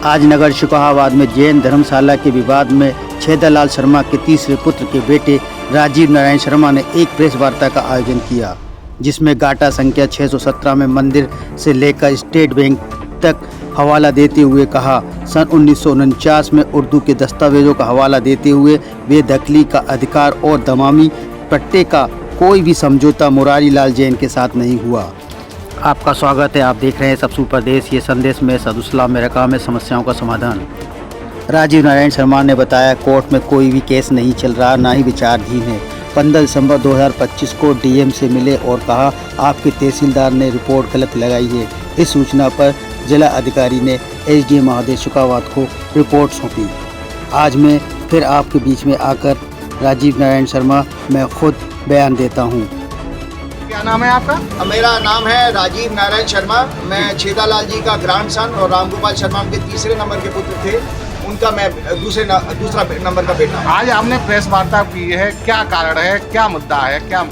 आज नगर शिकोहाबाद में जैन धर्मशाला के विवाद में छेदालाल शर्मा के तीसरे पुत्र के बेटे राजीव नारायण शर्मा ने एक प्रेस वार्ता का आयोजन किया, जिसमें गाटा संख्या 617 में मंदिर से लेकर स्टेट बैंक तक हवाला देते हुए कहा, सन 1949 में उर्दू के दस्तावेजों का हवाला देते हुए बेदखली का अधिकार और दमामी पट्टे का कोई भी समझौता मुरारी लाल जैन के साथ नहीं हुआ। आपका स्वागत है, आप देख रहे हैं सब सुपर देश। ये संदेश में सदुसलाम में रकम है समस्याओं का समाधान। राजीव नारायण शर्मा ने बताया, कोर्ट में कोई भी केस नहीं चल रहा, ना ही विचाराधीन है। 15 दिसंबर 2025 को डीएम से मिले और कहा, आपके तहसीलदार ने रिपोर्ट गलत लगाई है। इस सूचना पर जिला अधिकारी ने एसडीएम महादेव शिकोहाबाद को रिपोर्ट सौंपी। आज मैं फिर आपके बीच में आकर राजीव नारायण शर्मा मैं खुद बयान देता हूँ। क्या नाम है आपका? मेरा नाम है राजीव नारायण शर्मा। मैं छेदालाल जी का ग्रैंडसन और रामगोपाल शर्मा के तीसरे नंबर के पुत्र थे, उनका मैं दूसरा नंबर का बेटा हूँ। आज आपने प्रेस वार्ता की है, क्या कारण है, क्या मुद्दा है, क्या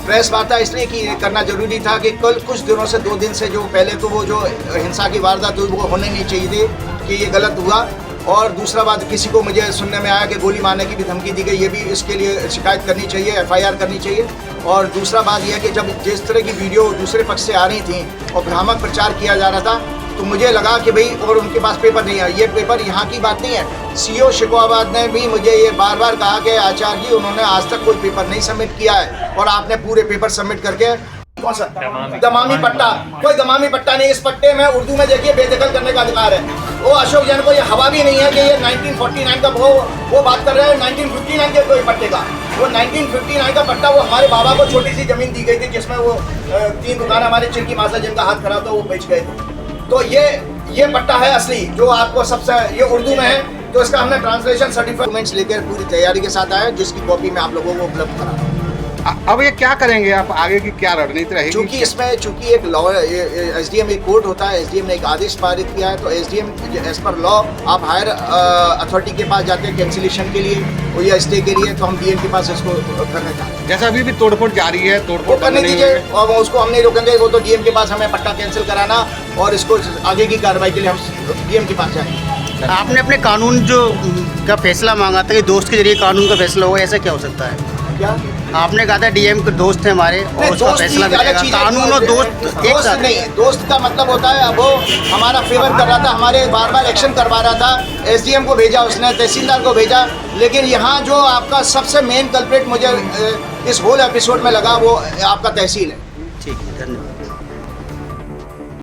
प्रेस वार्ता इसलिए कि करना जरूरी था कि कल कुछ दिनों से 2 दिन से जो पहले तो वो जो हिंसा की वारदात हुई वो होने नहीं चाहिए थी कि ये गलत हुआ। और दूसरा बात, किसी को मुझे सुनने में आया कि गोली मारने की भी धमकी दी गई, ये भी इसके लिए शिकायत करनी चाहिए, एफआईआर करनी चाहिए। और दूसरा बात यह है कि जब जिस तरह की वीडियो दूसरे पक्ष से आ रही थी और भ्रामक प्रचार किया जा रहा था, तो मुझे लगा कि भाई, और उनके पास पेपर नहीं है, ये पेपर यहाँ की बात नहीं है। सीओ शिकोहाबाद ने भी मुझे ये बार बार कहा कि आचार्य जी, उन्होंने आज तक कोई पेपर नहीं सबमिट किया है और आपने पूरे पेपर सबमिट करके कौन सा दमामी पट्टा, कोई दमामी पट्टा नहीं। इस पट्टे में उर्दू में देखिए बेदखल करने का अधिकार है। वो अशोक जैन को ये हवा भी नहीं है कि ये 1949 का वो बात कर रहे हैं 1959 के कोई पट्टे का। वो 1959 का पट्टा, वो हमारे बाबा को छोटी सी जमीन दी गई थी जिसमें वो 3 दुकान हमारे चिड़की मासा जिनका हाथ खराब था वो बेच गए थे। तो ये पट्टा है असली, जो आपको सबसे ये उर्दू में है। तो इसका हमने ट्रांसलेशन सर्टिफिकेट्स लेकर पूरी तैयारी के साथ आए, जिसकी कॉपी मैं आप लोगों को उपलब्ध करा। अब ये क्या करेंगे आप, आगे की क्या रणनीति रहेगी? चूंकि एक लॉ, एसडीएम एक कोर्ट होता है, एसडीएम ने एक आदेश पारित किया है, तो एसडीएम एज पर लॉ आप हायर अथॉरिटी के पास जाते हैं कैंसिलेशन के लिए या स्टे के लिए, तो हम डीएम के पास इसको करने का। जैसा अभी भी तोड़फोड़ जारी है, तोड़फोड़ करने दीजिए और उसको हम नहीं रोकेंगे। वो तो डीएम के पास हमें पट्टा कैंसिल कराना और इसको आगे की कार्रवाई के लिए हम डीएम के पास जाएंगे। आपने अपने कानून का फैसला मांगा था कि दोस्त के जरिए कानून का फैसला हो, ऐसा क्या हो सकता है? क्या आपने कहा था डीएम के दोस्त थे हमारे और उसका फैसला मिलेगा। कानून और दोस्त एक साथ नहीं। दोस्त का मतलब होता है, अब वो हमारा फेवर कर रहा था, हमारे बार बार एक्शन करवा रहा था। एसडीएम को भेजा उसने, तहसीलदार को भेजा, लेकिन यहाँ जो आपका सबसे मेन कल्प्रिट मुझे इस होल एपिसोड में लगा वो आपका तहसील है। ठीक है, धन्यवाद।